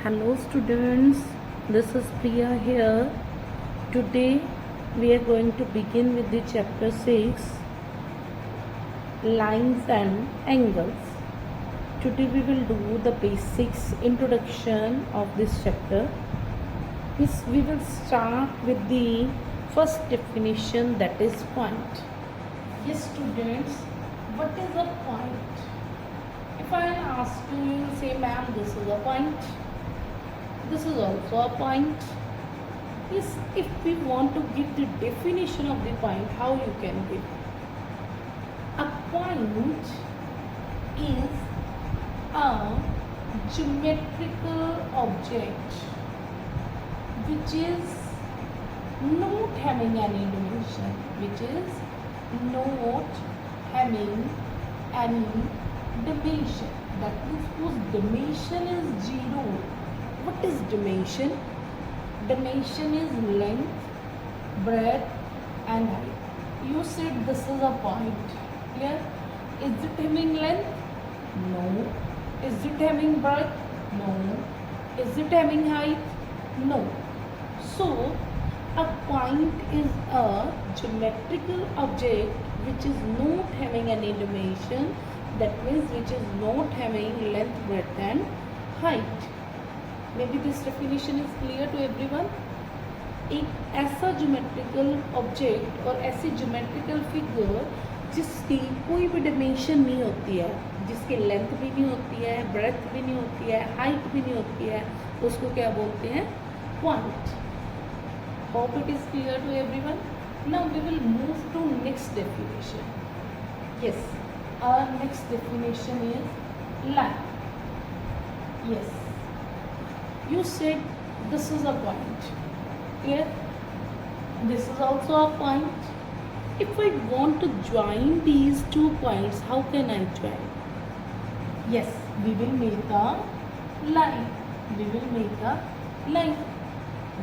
Hello students, this is Priya here. Today we are going to begin with the chapter 6, lines and angles. Today we will do the basics introduction of this chapter. We will start with the first definition, that is point. Yes students, what is a point? If I ask you, you say ma'am, this is a point. This is also a point. Yes, if we want to give the definition of the point, how you can give? A point is a geometrical object which is not having any dimension, which is not having any dimension. That means whose dimension is 0. What is dimension? Dimension is length, breadth and height. You said this is a point. Clear? Is it having length? No. Is it having breadth? No. Is it having height? No. So, a point is a geometrical object which is not having any dimension. That means which is not having length, breadth and height. Maybe this definition is clear to everyone. एक ऐसा geometrical object और ऐसी geometrical figure जिसकी कोई भी dimension नहीं होती है, जिसकी लेंथ भी नहीं होती है, ब्रेथ भी नहीं होती है, हाइट भी नहीं होती है, उसको क्या बोलते हैं? Point. Hope it is clear to everyone. Now we will move to next definition. Yes, our next definition is line. Yes, you said this is a point. Clear? This is also a point. If I want to join these two points, how can I join? Yes, we will make a line. We will make a line.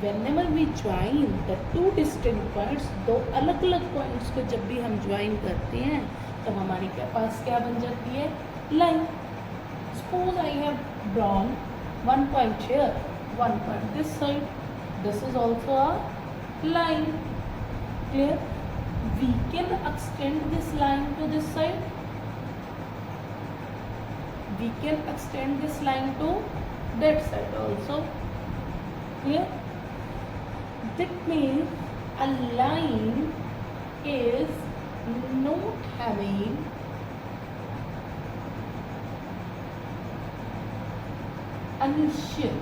Whenever we join the two distinct points, दो अलग अलग points को जब भी हम join करते हैं तो हमारे पास क्या बन जाती है? Line. Suppose I have drawn one point here, one point this side. This is also a line. Clear? We can extend this line to this side. We can extend this line to that side also. Clear? That means a line is not having initial,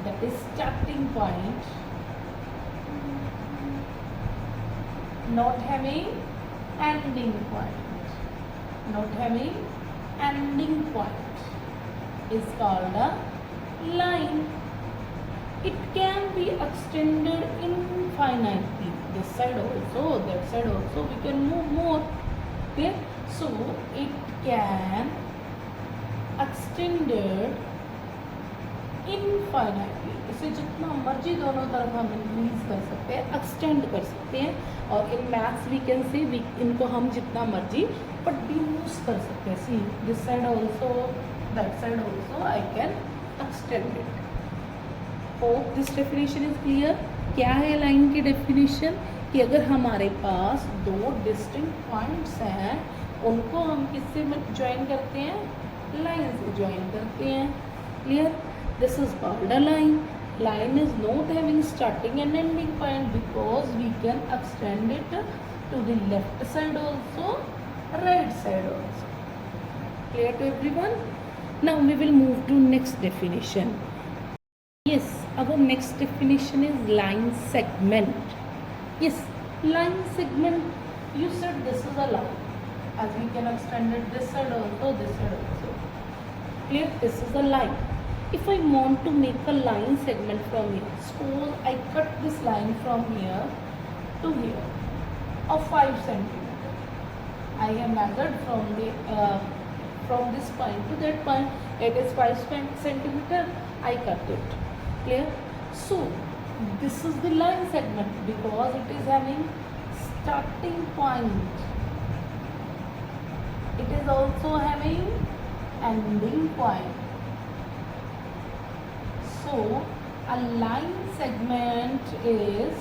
that is starting point, not having ending point. Not having ending point is called a line. It can be extended infinitely. This side also, that side also, we can move more. Okay, so it can extended infinitely. इसे जितना मर्जी दोनों तरफ हम increase कर सकते हैं, extend कर सकते हैं. और इन मैथ्स वी कैन से इनको हम जितना मर्जी प्रोड्यूस कर सकते हैं. See this side also, that side also I can extend it. Hope this definition is clear. क्या है लाइन की डेफिनेशन? कि अगर हमारे पास दो डिस्टिंक्ट पॉइंट्स हैं, उनको हम किससे ज्वाइन करते हैं? लाइन से ज्वाइन करते हैं. Clear? This is called a line. Line is not having starting and ending point because we can extend it to the left side also, right side also. Clear to everyone? Now we will move to next definition. Yes, our next definition is line segment. Yes, line segment. You said this is a line. As we can extend it this side also, this side also. Clear? This is a line. If I want to make a line segment from here, suppose I cut this line from here to here of 5 centimeter. I have measured from this point to that point. It is 5 centimeter. I cut it. Clear? So this is the line segment because it is having starting point. It is also having ending point. So a line segment is,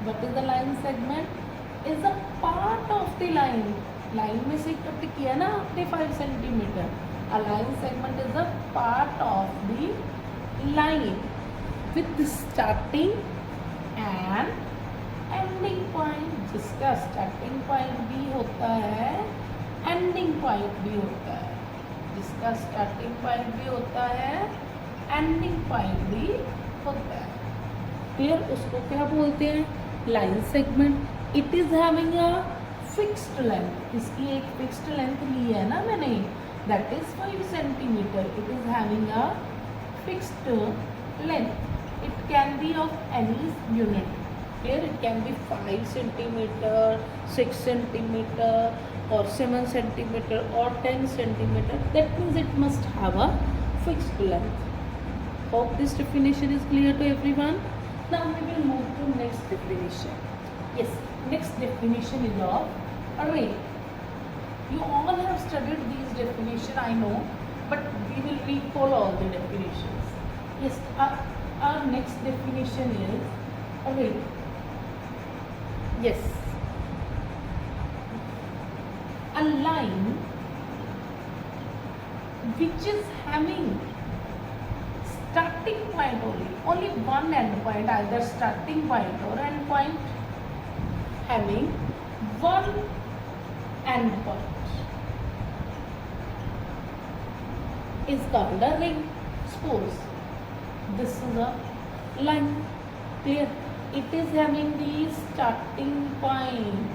what is the line segment? Is a part of the line. Line में से cut किया ना आपने 5 centimetre. A line segment is a part of the line with starting and ending point. जिसका starting point भी होता है, ending point भी होता है. जिसका starting point भी होता है, ending point भी होता है. क्लियर? उसको क्या बोलते हैं? Line segment. It is having a fixed length. इसकी एक फिक्स्ड लेंथ ली है ना मैंने, that is 5 centimetre. It is having a fixed length. It can be of any unit. Clear? It can be 5 centimetre, 6 centimetre और 7 centimetre और 10 centimetre. That means it must have a fixed length. Hope this definition is clear to everyone. Now we will move to next definition. Yes, next definition is of array. You all have studied these definition, I know, but we will recall all the definitions. Yes, our next definition is array. Yes, a line which is having starting point only one end point, either starting point or end point, having one end point is called a ring. Suppose this is a line. Clear? It is having the starting point.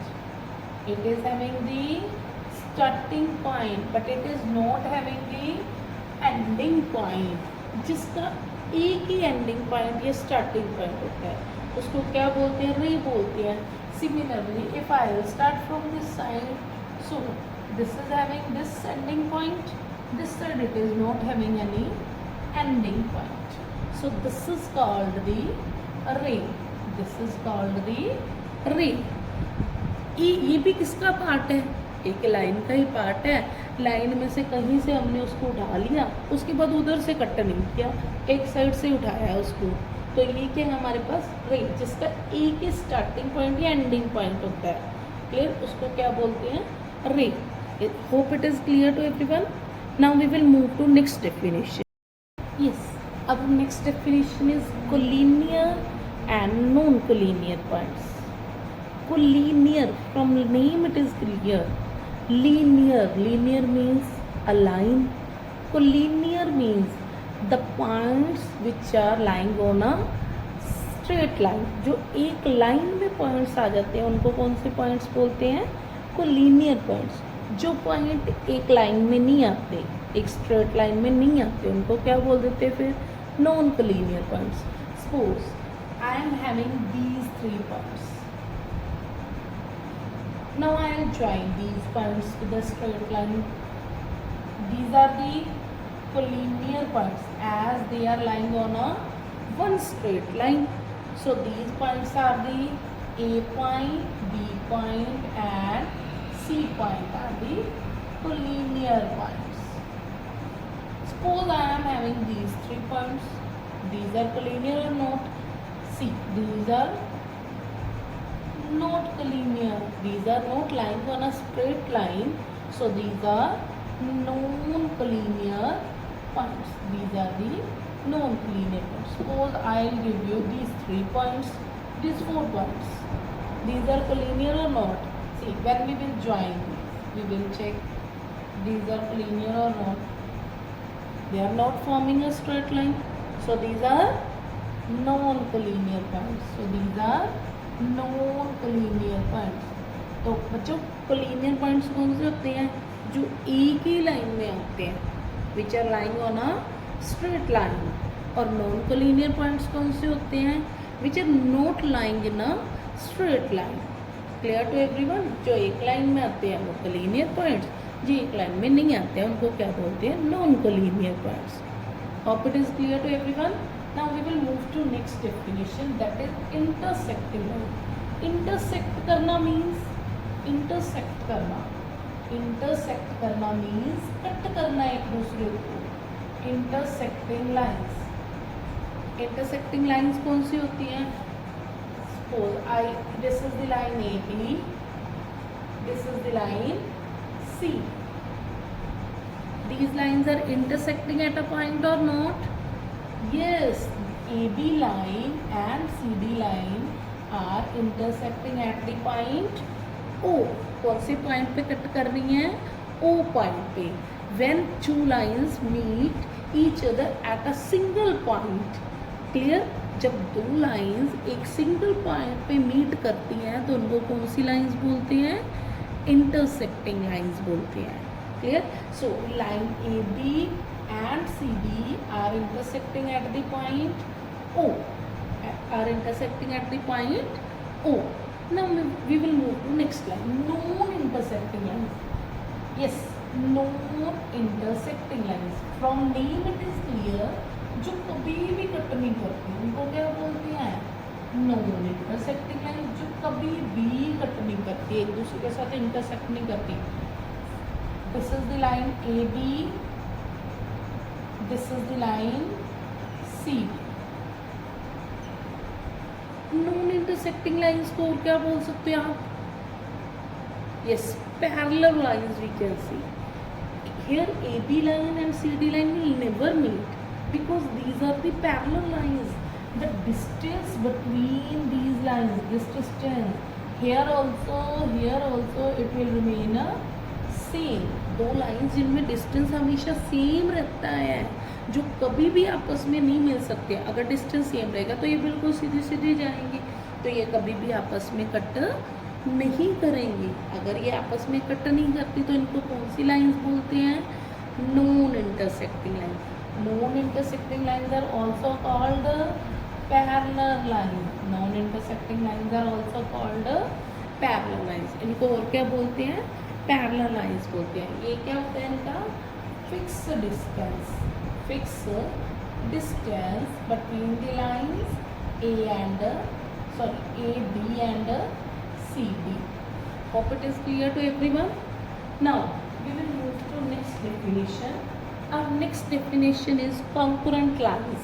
It is having the starting point, but it is not having the ending point. जिसका एक ही ending point या starting point होता है, उसको क्या बोलते हैं? रे बोलते हैं. Similarly if I will start from this side, so this is having this ending point, this side it is not having any ending point. So this is called the रे. दिस इज कॉल्ड द रे. ये भी किसका part है? एक line का ही part है. Line में से कहीं से हमने उसको उठा लिया, उसके बाद उधर से कट नहीं किया, एक साइड से उठाया उसको, तो ये क्या है हमारे पास? रे. जिसका एक ही स्टार्टिंग पॉइंट या एंडिंग पॉइंट होता है. क्लियर? उसको क्या बोलते हैं? Ray. Hope it is clear to everyone. Now we will move to next definition. Yes, अब next definition is collinear and non collinear points. Collinear, from name it is clear. Linear means a line. Collinear means the points which are lying on a straight line. जो एक line में points आ जाते हैं उनको कौन से points बोलते हैं? Collinear points. जो पॉइंट एक लाइन में नहीं आते, एक स्ट्रेट लाइन में नहीं आते, उनको क्या बोल देते हैं फिर? Non collinear points. Suppose I am having these 3 points. Now I will join these points with a straight line. These are the collinear points as they are lying on a one straight line. So these points are the A point, B point and C point are the collinear points. Suppose I am having these 3 points. These are collinear or not? See, these are not collinear. These are not lying on a straight line, so these are non-collinear points. These are the non-collinear points. Suppose I will give you these 3 points, these 4 points. These are collinear or not? See, when we will join these, we will check these are collinear or not. They are not forming a straight line, so these are non-collinear points. So these are non collinear points. तो बच्चों collinear points कौन से होते हैं? जो एक ही line में आते हैं, which are lying on a straight line. और नॉन कोलिनियर पॉइंट्स कौन से होते हैं? Which are not lying in a straight line. Clear to everyone? जो एक लाइन में आते हैं वो कोलिनियर पॉइंट्स, जो एक लाइन में नहीं आते हैं उनको क्या बोलते हैं? Non collinear points. Hope it is clear to everyone. Now we will move to next definition, that is intersecting line. Intersect करना means intersect करना. Intersect करना means कट करना एक दूसरे को. Intersecting lines. इंटरसेक्टिंग लाइंस कौन सी होती हैं? Suppose I, this is the line A B, this is the line C. These lines are intersecting at a point or not? Yes, AB line and CD line are intersecting at the point O. कौन से point पे cut कर रही हैं? O point पे. When two lines meet each other at a single point. Clear? जब दो lines एक सिंगल पॉइंट पे मीट करती हैं तो उनको कौन सी लाइंस बोलते हैं? इंटरसेक्टिंग लाइंस बोलते हैं. Clear? So line AB and CD are intersecting at the point O. Are intersecting at the point O. Now we will move to next line. Non-intersecting lines. Yes, non-intersecting lines. From name it is clear. जो कभी भी cut नहीं करती उनको क्या बोलते हैं? Non-intersecting lines. जो कभी भी कट नहीं करती, एक दूसरे के साथ इंटरसेक्ट नहीं करती. This is the line AB. This is the line C. Non-intersecting lines को क्या बोल सकते हैं आप? Yes, parallel lines we can see. Here AB line and CD line will never meet because these are the parallel lines. The distance between these lines, this distance, here also it will remain a same. दो lines जिनमें distance हमेशा same रहता है, जो कभी भी आपस में नहीं मिल सकते. अगर डिस्टेंस सेम रहेगा तो ये बिल्कुल सीधी सीधी जाएंगी, तो ये कभी भी आपस में कट नहीं करेंगी. अगर ये आपस में कट नहीं करती तो इनको कौन सी लाइंस बोलते हैं? Non intersecting lines. Non intersecting lines are also called parallel lines. Non intersecting lines are also called parallel lines. इनको और क्या बोलते हैं? पैरेलल लाइंस बोलते हैं. ये क्या होता है इनका? Fix distance. Fix distance between the lines A and A, B and C, D. Hope it is clear to everyone. Now we will move to next definition. Our next definition is concurrent lines.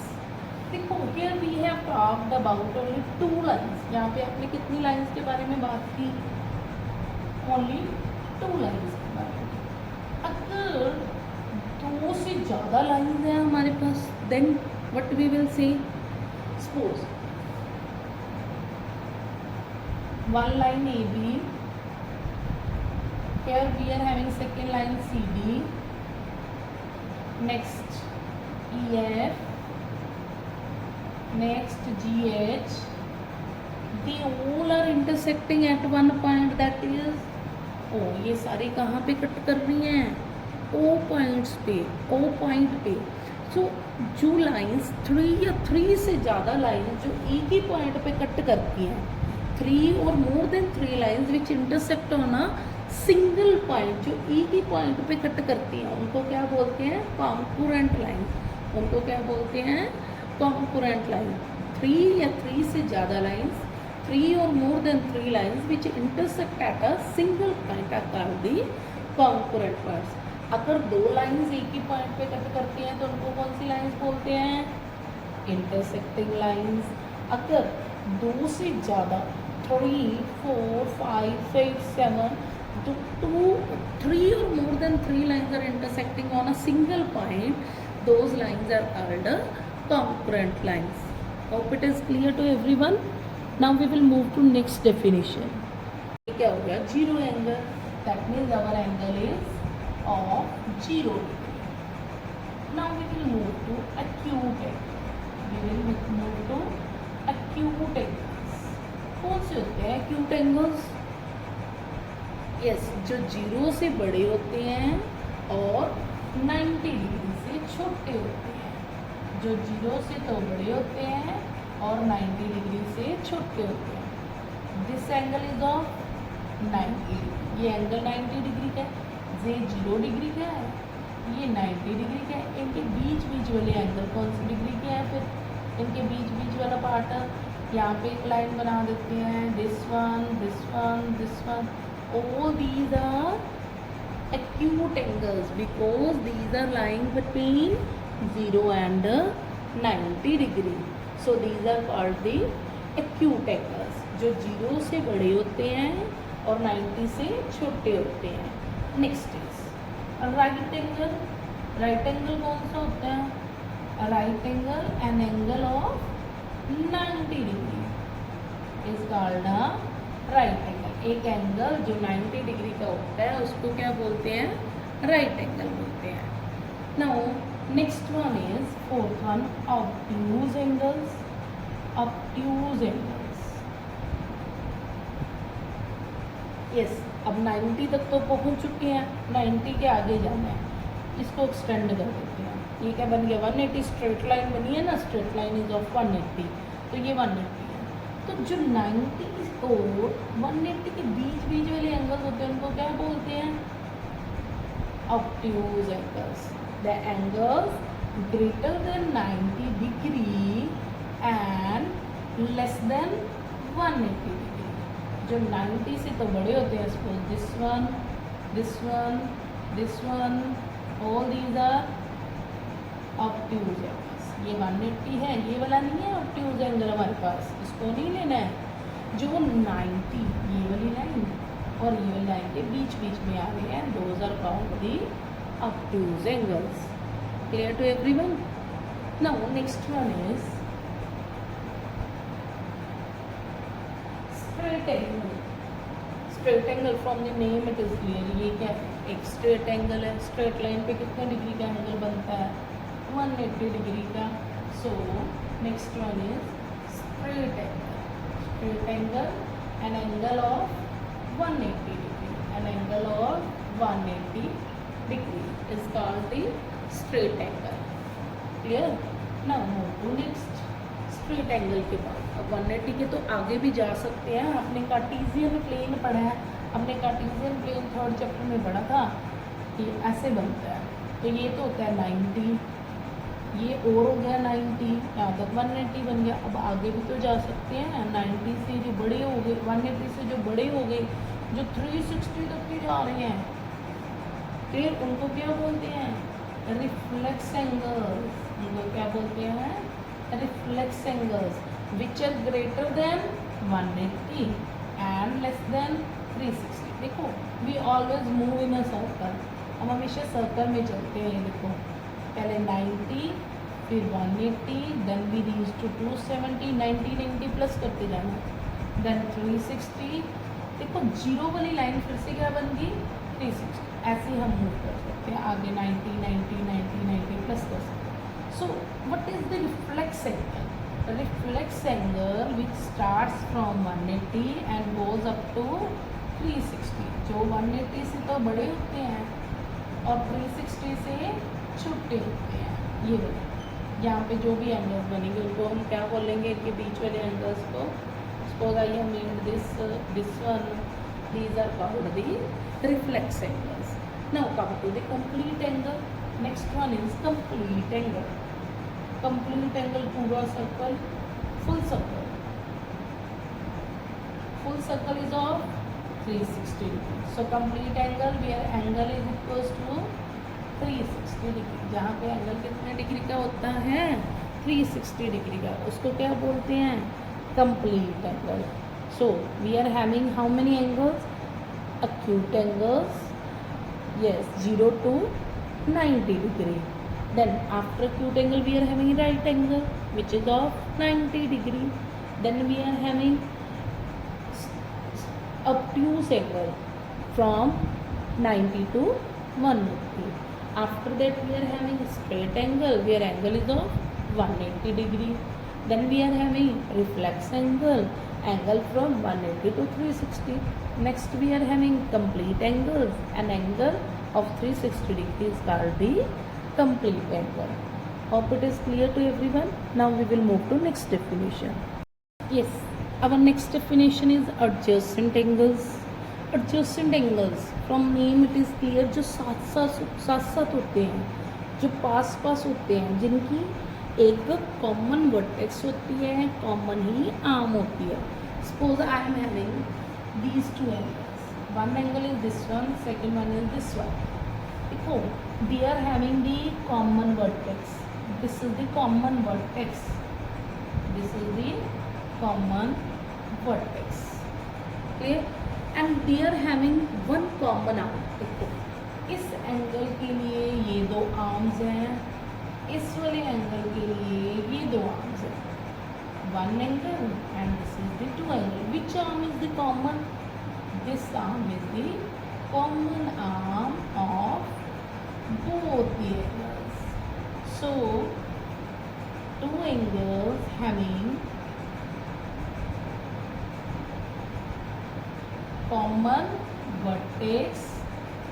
देखो here we have talked about only two lines. यहाँ पे आपने कितनी lines के बारे में बात की? Only टू लाइन्स के बारे में. अगर दो से ज़्यादा लाइन्स हैं हमारे पास, then what we will say? Suppose one line A B, here we are having second line CD, next EF, next GH. They all are intersecting at one point, that is ओ. ये सारी कहाँ पे cut कर रही हैं? ओ points पे, O point पे. सो जो लाइंस थ्री से ज़्यादा लाइंस जो एक ही पॉइंट पे कट करती हैं, 3 और more than 3 lines which intersect on a single point, जो एक ही पॉइंट पे कट करती हैं, उनको क्या बोलते हैं? Concurrent lines. उनको क्या बोलते हैं? Concurrent line. 3 या 3 से ज़्यादा lines, 3 or more than 3 lines which intersect at a single point are called the concurrent points. अगर दो लाइंस एक ही पॉइंट पे कट करती हैं तो उनको कौन सी लाइंस बोलते हैं? Intersecting lines. अगर दो से ज़्यादा 3, 4, 5, 6, 7 तो 3 or more than 3 lines are intersecting on a single point, those lines are called concurrent lines. Hope it is clear to everyone. Now we will move to next definition. क्या हो गया? Zero angle. That means our angle is of 0 degree. Now we will move to acute angle. We will move to acute angles. कौन से होते हैं acute angles? Yes, जो 0 से बड़े होते हैं और 90 डिग्री से छोटे होते हैं. जो 0 से तो बड़े होते हैं और 90 डिग्री से छोटे होते हैं. This angle is of 90 degree. ये एंगल 90 डिग्री का है. ये 0 डिग्री का है, ये 90 डिग्री का है. इनके बीच वाले एंगल कौन सी डिग्री के हैं? फिर इनके बीच वाला पार्ट यहाँ पे एक लाइन बना देते हैं. This one, this one, this one. All these are acute angles because these are lying between 0 and 90 degree. So these are called the acute angles, जो 0 से बड़े होते हैं और 90 से छोटे होते हैं. Next is right angle. Right angle कौन सा होता है? Right angle an angle of 90 degree is called a right angle. एक एंगल जो 90 डिग्री का होता है उसको क्या बोलते हैं? राइट एंगल बोलते हैं. Now next one is fourth one, obtuse angles. Obtuse angles, yes. अब 90 तक तो पहुंच चुके हैं, 90 के आगे जाना है, इसको एक्सटेंड कर देते हैं. ये क्या बन गया? 180. स्ट्रेट लाइन बनी है ना, स्ट्रेट लाइन इज ऑफ 180, तो ये 180 है. तो जो 90 और 180 के बीच वाले एंगल्स होते हैं उनको क्या बोलते हैं? Obtuse angles. The angles greater than 90 degree and less than 180 degree. जो 90 से तो बड़े होते हैं, suppose this one, this one, this one, all these are obtuse angles. ये 180 है, ये वाला नहीं है ऑब्ट्यूज एंगल हमारे पास, इसको नहीं लेना है. जो 90 ये वाली लाइन और ये वाली लाइन के बीच में आ रहे हैं, those are called the obtuse angles. Clear to everyone? Now next one is straight angle. Straight angle from the name it is clear. ये क्या है? एक स्ट्रेट एंगल है. स्ट्रेट लाइन पे कितने डिग्री का एंगल बनता है? 180 डिग्री का. So next one is straight angle. Straight angle, an angle of 180 degree. An angle of 180 degree is called the straight angle. Clear? Now move to next. Straight angle के बाद अब 180 के तो आगे भी जा सकते हैं. आपने कार्टेशियन प्लेन पढ़ा है, हमने कार्टेशियन प्लेन थर्ड चैप्टर में पढ़ा था. ये ऐसे बनता है, तो ये तो होता है 90, ये और हो गया 90, यहाँ तक 180 बन गया. अब आगे भी तो जा सकते हैं. 90 से जो बड़े हो गए, 180 से जो बड़े हो गए, जो 360 तक के जा रहे हैं, फिर उनको क्या बोलते हैं? Reflex angles. उनको क्या बोलते हैं? Reflex angles which are greater than 180 and less than 360. देखो, we always move in a circle. हम हमेशा सर्कल में चलते हैं. देखो, पहले 90, फिर 180, then we reach to 270, 90 plus करते जाना, देन 360. देखो, जीरो वाली लाइन फिर से क्या बन गई? 360. ऐसे ही हम मूव कर सकते हैं आगे 90 प्लस कर सकते हैं. So what is the reflex angle? Reflex angle which starts from 180 and goes up to 360. जो 180 से तो बड़े होते हैं और 360 से छोटे होते हैं. ये बोले यहाँ पे जो भी एंगल्स बनेंगे उनको हम क्या बोलेंगे? इनके बीच वाले एंगल्स को. Suppose I have named this one, these are called the reflex angles. Now come to the complete angle. Next one is complete angle. Complete angle पूरा circle, full circle. Full circle is of 360 degree. So complete angle where angle is equals to 360 degree. जहाँ पे angle कितने degree का होता है? 360 degree का. उसको क्या बोलते हैं? Complete angle. So we are having how many angles? acute angles, yes, 0 to 90 degree. Then after acute angle we are having right angle which is of 90 degree. Then we are having obtuse angle from 90 to 180. After that we are having straight angle where angle is of 180 degree. Then we are having reflex angle from 180 to 360. Next we are having complete angles. An angle of 360 degree is called the complete angle. Hope it is clear to everyone. Now we will move to next definition. Yes, our next definition is adjacent angles. Adjacent angles from name it is clear, जो साथ होते हैं, जो पास होते हैं, जिनकी एक common vertex होती है, कॉमन ही आर्म होती है. Suppose I am having these two angles. One angle is this one, second one is this one. देखो, they are having the common vertex. This is the common vertex. This is the common vertex. Clear? And they are having one common arm. देखो इस angle के लिए ये दो arms हैं, इस वाले एंगल के लिए ये दो आर्म्स हैं. One angle and this is the two angle. Which arm is the common? This arm is the common arm of both the angles. So two angles having common vertex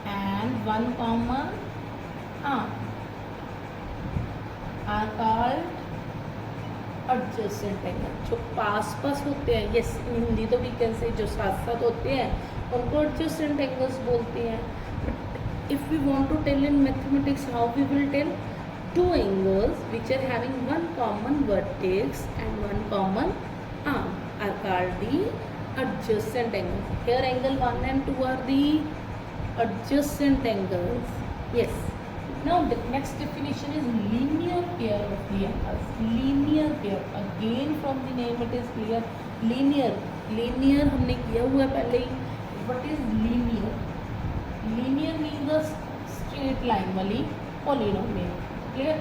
and one common arm are called adjacent angle. जो पास पास होते हैं, yes Hindi तो भी कैसे जो साथ साथ होते हैं उनको adjacent angles बोलते हैं. But if we want to tell in mathematics, how we will tell? Two angles which are having one common vertex and one common arm are called the adjacent angles. Here angle 1 and 2 are the adjacent angles. Yes. Now the next definition is linear pair of the angles. Linear pair. Again from the name it is clear. Linear. Linear हमने किया हुआ है पहले ही. What is linear? Linear means a straight line वाली polynomial. Clear?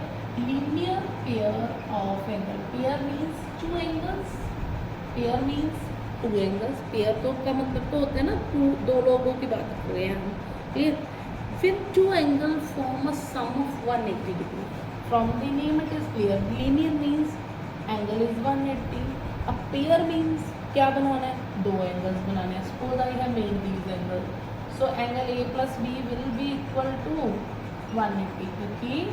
Linear pair of angle. Pair means two angles. Pair means two angles. Pair तो का मतलब तो होता है ना, दो लोगों की बात कर रहे हैं हम. Clear? When two angles form a sum of 180 degree. From the name it is clear. Linear means angle is 180. A pair means क्या बनाना है? दो angles बनाने हैं. Suppose I have made these angles. So angle A plus B will be equal to 180. क्योंकि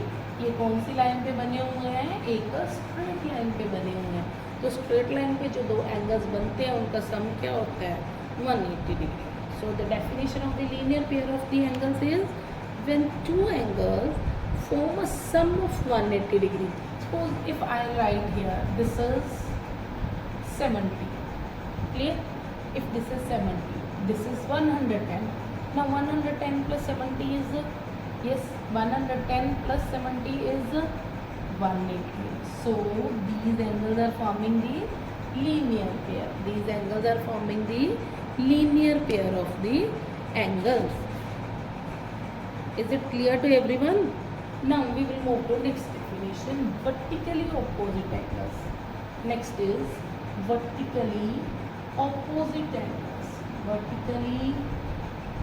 ये कौन सी line पे बने हुए हैं? एक स्ट्रेट लाइन पे बने हुए हैं. तो स्ट्रेट लाइन पे जो दो एंगल्स बनते हैं उनका सम क्या होता है? 180 degree. So the definition of the linear pair of the angles is when two angles form a sum of 180 degree. Suppose if I write here this is 70. Clear? If this is 70, this is 110. Now 110 plus 70 is, yes, 110 plus 70 is 180. So these angles are forming the linear pair. These angles are forming the linear pair of the angles. Is it clear to everyone? Now we will move to next definition. Vertically opposite angles. Next is vertically opposite angles. Vertically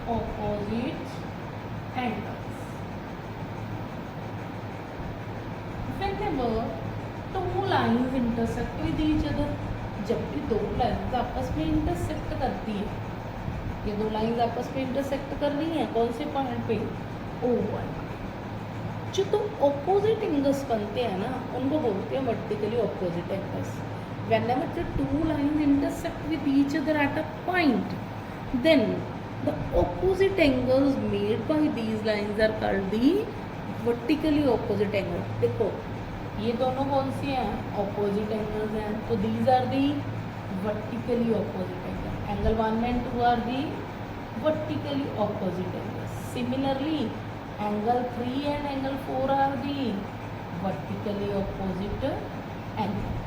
opposite angles. Whenever two lines intersect with each other, जब भी दो lines आपस में intersect करती है, ये दो lines आपस में इंटरसेक्ट कर रही हैं कौन से पॉइंट पे? O1. जो तो ऑपोजिट एंगल्स बनते हैं ना उनको बोलते हैं vertically opposite angles. whenever the two lines intersect with each other at a point, then the opposite angles made by these lines are called the vertically opposite angle. देखो ये दोनों कौन सी हैं? ऑपोजिट एंगल्स हैं. तो these are the vertically opposite angle. Angle 1 and 2 are the vertically opposite angles. Similarly angle 3 and angle 4 are the vertically opposite angle.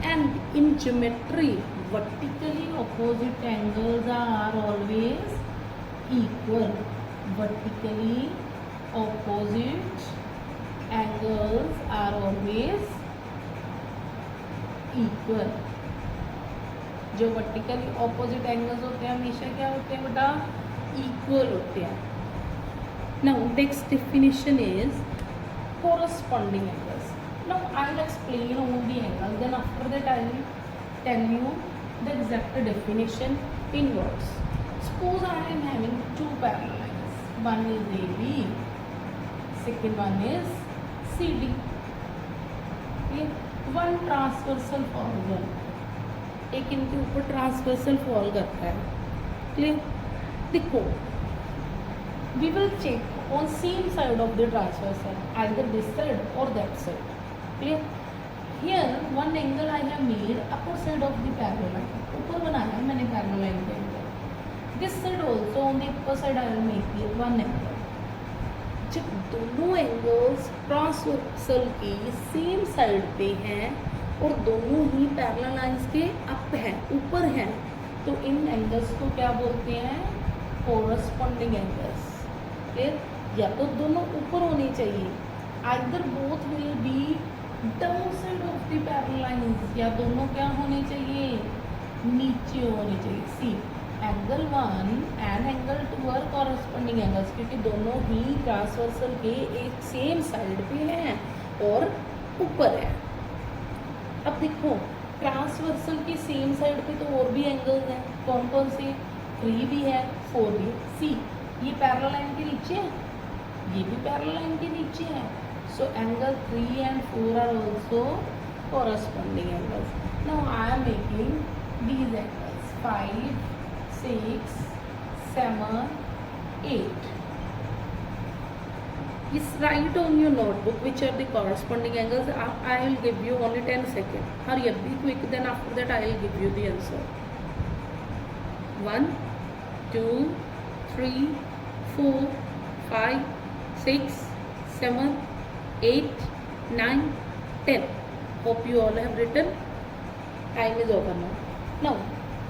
And in geometry, vertically opposite angles are always equal. Vertically opposite angles are always equal. जो vertically opposite angles होते हैं हमेशा क्या होते हैं बेटा? Equal होते हैं. Now next definition is corresponding angles. Now I will explain all the angles. Then after that I will tell you the exact definition in words. Suppose I am having two parallel lines. One is AB, second one is CD. Okay? One transversal falls. एक इनके ऊपर transversal fall करता है. Clear? देखो we will check on same side of the transversal, either this side or that side. Clear? Here one angle I have made upper side of the parallel line. ऊपर बनाया है मैंने parallel line के angle. This side also on the upper side I will make here one angle. जब दोनों angles transversal की same side पे हैं और दोनों ही पैरेलल लाइंस के अप है, ऊपर है, तो इन एंगल्स को क्या बोलते हैं? Corresponding angles. क्लियर? या तो दोनों ऊपर होने चाहिए, either both will be down side of the parallel lines, या दोनों क्या होने चाहिए? नीचे होने चाहिए। See angle 1 and angle 2 are corresponding angles, क्योंकि दोनों ही ट्रांसवर्सल के एक सेम साइड पे हैं और ऊपर है। अब देखो ट्रांसवर्सल के सेम साइड पे तो और भी एंगल्स हैं, कौन कौन से? 3 भी है, 4 भी है। सी ये पैरेलल लाइन के नीचे है, ये भी पैरेलल लाइन के नीचे है, so angle 3 and 4 are also corresponding angles. Now I am making these angles 5, 6, 7, 8. Just write on your notebook which are the corresponding angles. I will give you only 10 seconds. Hurry up, be quick, then after that I will give you the answer. 1, 2, 3, 4, 5, 6, 7, 8, 9, 10. Hope you all have written. Time is over now. Now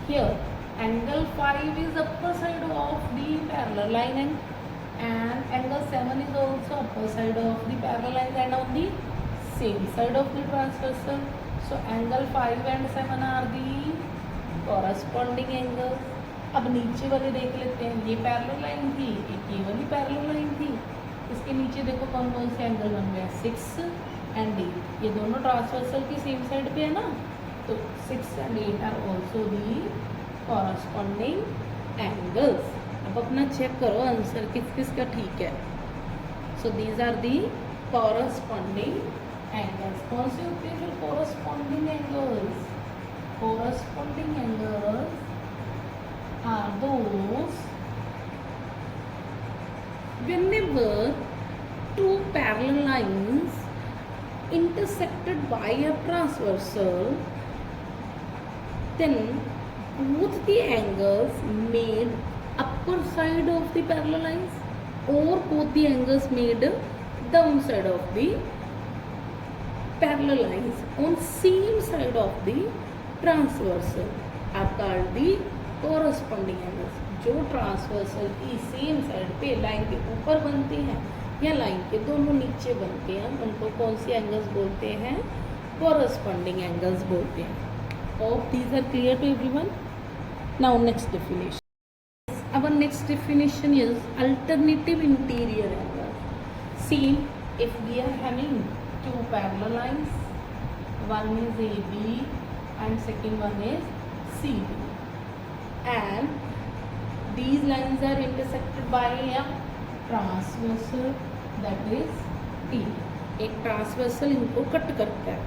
here angle 5 is upper side of the parallel line, and angle 7 is also upper side of the parallel line and on the same side of the transversal. So angle 5 and 7 are the corresponding angles. अब नीचे वाले देख लेते हैं, ये parallel line थी, एक ये वाली पैरेलल लाइन थी, इसके नीचे देखो कौन कौन से एंगल बन गए? 6 and 8, ये दोनों ट्रांसवर्सल की सेम साइड पे है ना, तो 6 and 8 are also the corresponding angles. अब अपना चेक करो आंसर किस किस का ठीक है। So these are the corresponding angles. कौन से होते हैं फिर corresponding angles? Corresponding angles are those whenever two parallel lines intersected by a transversal, then both the angles made upper side of the parallel lines or both the angles made down side of the parallel lines on same side of the transversal are called the corresponding angles। जो transversal की same side पे line के ऊपर बनते हैं या line के दोनों नीचे बनते हैं, उनको कौन सी एंगल्स बोलते हैं? corresponding angles बोलते हैं। Hope these are clear to everyone. Now next definition. Our next definition is alternative interior angle. See, if we are having two parallel lines, one is AB and second one is CD, and these lines are intersected by a transversal, that is T. एक transversal इनको cut करता है।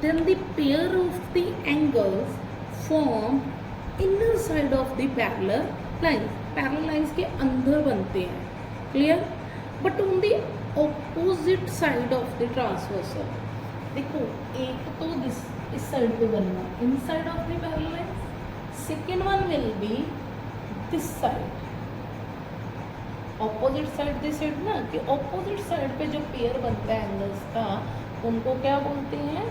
Then the pair of the angles form inner side of the parallel lines. Parallel lines के अंदर बनते हैं, clear? But on the opposite side of the transversal. देखो एक तो इस साइड पे बनना inside of the parallel lines, second one will be this side, opposite side this side ना, कि opposite side पे जो पेयर बनता है एंगल्स का उनको क्या बोलते हैं?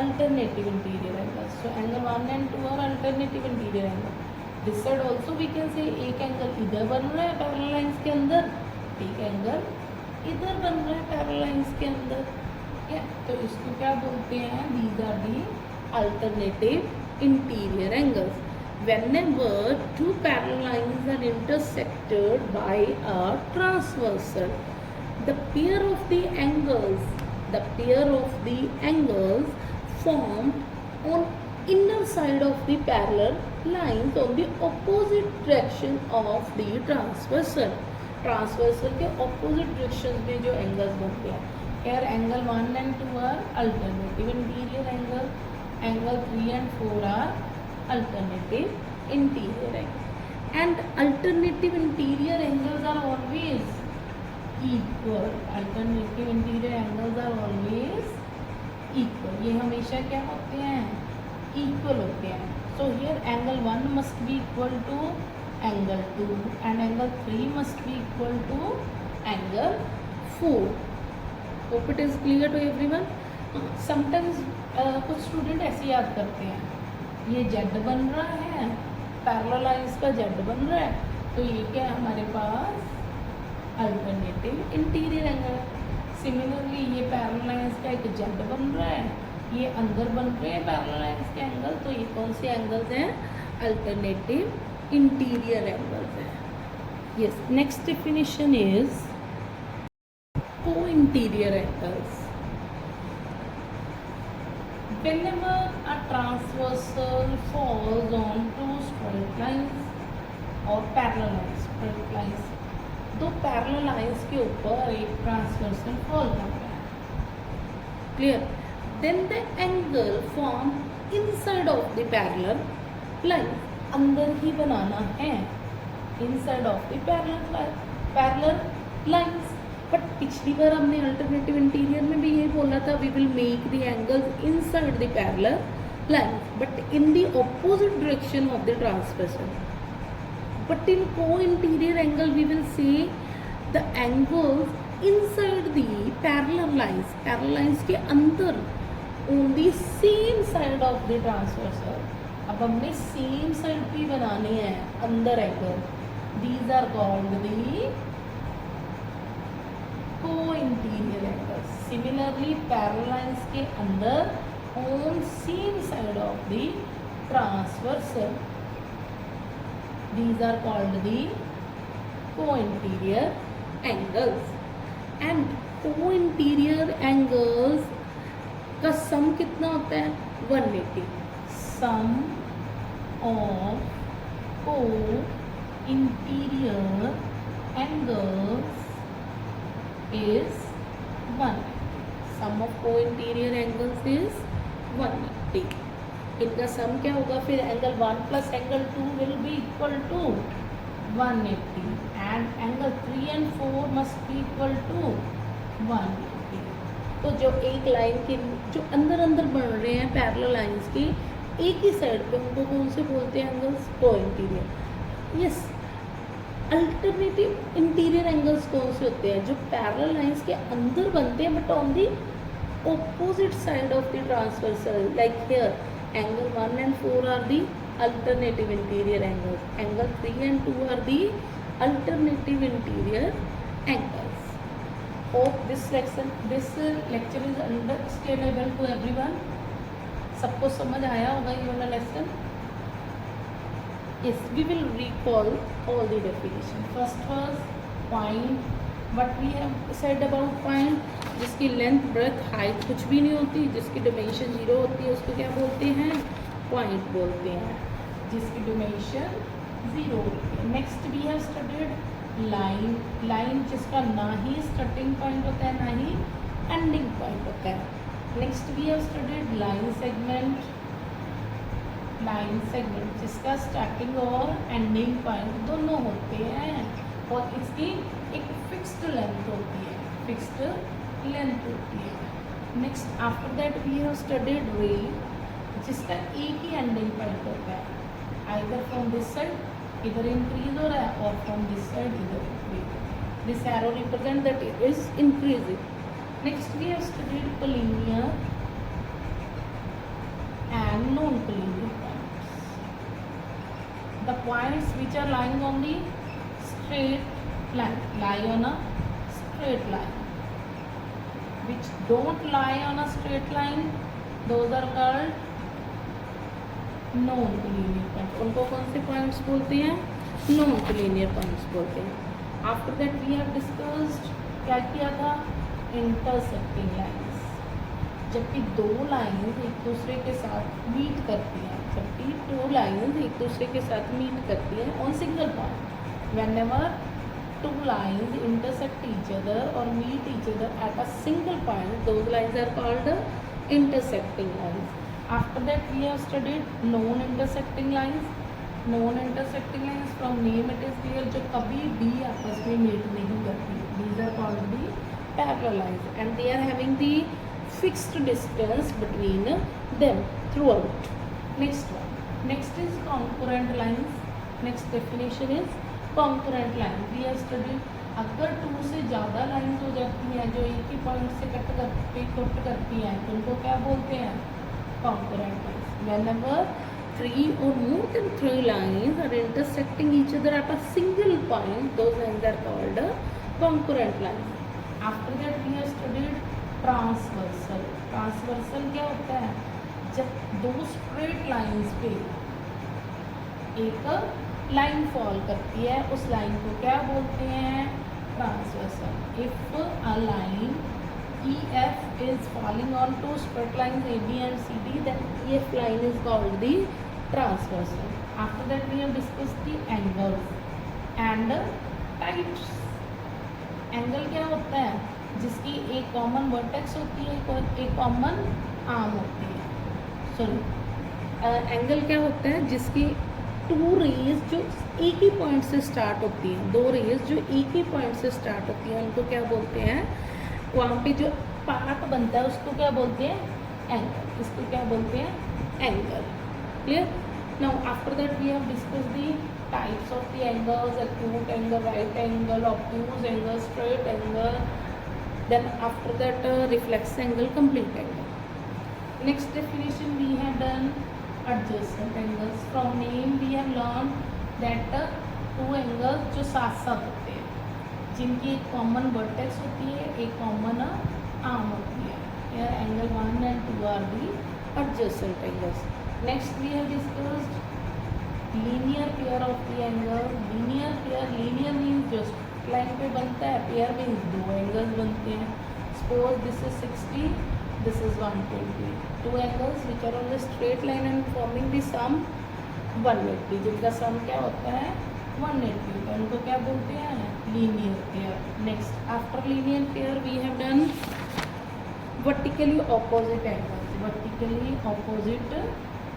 Alternative interior angles. So angle 1 and 2 are alternative interior angle. This side also we can say एक एंगल इधर बन रहा है पैरेलल लाइंस के अंदर, एक एंगल इधर बन रहा है पैरेलल लाइंस के अंदर, क्या? तो इसको क्या बोलते हैं? These are the alternative interior angles. Whenever two parallel lines are intersected by a transversal, the pair of the angles formed on inner side of the parallel lines on the opposite direction of the transversal. Transversal के opposite directions में जो angles बनते हैं, here angle 1 and 2 are alternative interior angle, angle 3 and 4 are alternative interior angle, and alternative interior angles are always equal. Alternative interior angles are always equal. ये हमेशा क्या होते हैं? Equal होते हैं. So here angle 1 must be equal to angle 2 and angle 3 must be equal to angle 4. Hope it is clear to everyone. Sometimes कुछ student ऐसे याद करते हैं, ये जेड बन रहा है, पैरेलल लाइंस का जेड बन रहा है, तो ये क्या है हमारे पास अल्टरनेटिव इंटीरियर एंगल। सिमिलरली ये पैरेलल लाइंस का एक जेड बन रहा है, ये अंदर बन रहे हैं पैरेलल लाइंस के एंगल, तो ये कौन से एंगल्स हैं? अल्टरनेटिव इंटीरियर एंगल्स हैं। Yes, next definition is co-interior angles. Whenever a transversal falls on two straight lines or parallel lines, straight lines, दो पैरेलल लाइंस के ऊपर एक ट्रांसवर्सल फॉल कर रहा है, clear, then the angle form inside of the parallel line, अंदर ही बनाना है, inside of the parallel lines. But पिछली बार हमने अल्टरनेटिव इंटीरियर में भी यही बोला था, we will make the angles inside the parallel line but in the opposite direction of the transversal. But in co-interior angle we will see the angles inside the parallel lines के अंदर on the same side of the transversal। अब हमने same side पे बनाने हैं अंदर angle, these are called the co-interior angles। Similarly parallel lines के अंदर on same side of the transversal, these are called the co-interior angles। and co-interior angles का सम कितना होता है? 180। sum of co-interior angles is 180। sum of co-interior angles is 180। इनका सम क्या होगा फिर? Angle 1 plus angle 2 will be equal to 180 and angle 3 and 4 must be equal to 180। तो जो एक लाइन के जो अंदर अंदर बन रहे हैं पैरेलल लाइंस की एक ही साइड पे, उनको कौन से बोलते हैं? एंगल्स को interior. Yes, alternative interior angles कौन से होते हैं? जो पैरेलल लाइंस के अंदर बनते हैं but on the opposite side of the transversal, like here angle 1 and 4 are the alternative interior angles, angle 3 and 2 are the alternative interior angles। hope this lecture is understandable to everyone। सबको समझ आया होगा ये वाला lesson? yes, we will recall all the definition। first was point, what we have said about point, जिसकी length breadth height कुछ भी नहीं होती, जिसकी डिमेंशन 0 होती है उसको क्या बोलते हैं? पॉइंट बोलते हैं, जिसकी डिमेंशन 0 होती है। Next we have studied line जिसका ना ही स्टार्टिंग पॉइंट होता है ना ही एंडिंग पॉइंट होता है। Next we have studied line segment जिसका स्टार्टिंग और एंडिंग पॉइंट दोनों होते हैं और इसकी एक फिक्स्ड लेंथ होती है, फिक्स्ड लेंथ होती है। Next after that we have studied ray जिसका एक ही एंडिंग पॉइंट होता है, आइदर फ्रॉम दिस साइड इधर इंक्रीज हो रहा है और फ्रॉम दिस साइड इधर increase. This arrow represent that it is increasing. Next we have studied collinear and non collinear points, the points which are lying on the straight line, lie on a straight line, which don't lie on a straight line, those are called non collinear points। उनको कौन से points बोलते हैं? non collinear points बोलते हैं। After that we have discussed, क्या किया था? इंटरसेक्टिंग लाइन्स, जबकि दो लाइन्स एक दूसरे के साथ मीट करती हैं, जबकि दो लाइन्स एक दूसरे के साथ मीट करती हैं on single point. whenever two lines intersect each other or meet each other at a single point, those lines are called intersecting lines। after that we have studied non intersecting lines। non intersecting lines from name it is clear, जो कभी भी आपस में meet नहीं करती, these are called the parallel lines and they are having the fixed distance between them throughout। next is concurrent lines। next definition is concurrent line। we have studied अगर 2 से ज़्यादा लाइंस हो जाती हैं जो एक ही पॉइंट से कट करती हैं तो उनको क्या बोलते हैं, concurrent lines. Whenever 3 or more than 3 lines are intersecting each other at a single point, those lines are called concurrent lines. After that we have studied transversal. Transversal क्या होता है, जब दो स्ट्रेट लाइंस पे एक लाइन फॉल करती है उस लाइन को क्या बोलते हैं, transversal. If a line EF is falling on two straight lines AB and CD, then EF line is called the transversal. After that we have discussed the angles and types. Angle क्या होता है, जिसकी एक common vertex होती है, एक common arm होती है. सॉरी, एंगल क्या होता है, जिसकी टू रेज जो एक ही पॉइंट से स्टार्ट होती हैं, दो रेज जो एक ही पॉइंट से स्टार्ट होती हैं उनको क्या बोलते हैं, वहाँ पे जो पार्ट बनता है उसको क्या बोलते हैं, एंगल. इसको क्या बोलते हैं, angle. Clear. Now after that we have discuss the types of the angles, acute angle, right angle, obtuse angle, straight angle. Then after that reflex angle, complete angle. Next definition we have done adjacent angles. From name we have learned that two angles जो साथ साथ होते हैं, जिनकी एक common vertex होती है, एक कॉमन आर्म होती है. Here angle 1 and 2 are the adjacent angles. Next we have discussed linear pair of the angle. Linear pair, linear means जो लाइन पे बनता है, pair means दो angles बनते हैं. Suppose this is 60, this is 120. Two angles which are on the straight line and forming the sum 180, जिनका सम क्या होता है 180. तो उनको क्या बोलते हैं, linear pair. Next after linear pair we have done vertically opposite angles. Vertically opposite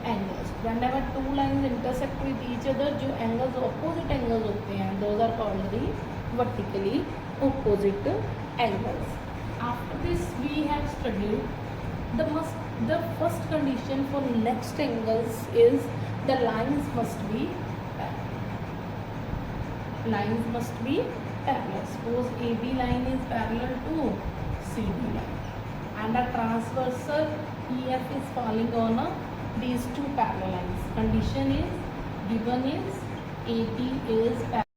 angles, whenever two lines intersect with each other, जो एंगल्स ऑपोजिट एंगल्स होते हैं, those are called the vertically opposite angles. After this we have studied the first condition for next angles is the lines must be parallel. Lines must be parallel. Suppose AB line is parallel to CD line and a transversal EF is falling on these two parallel lines. Condition is given is AB is parallel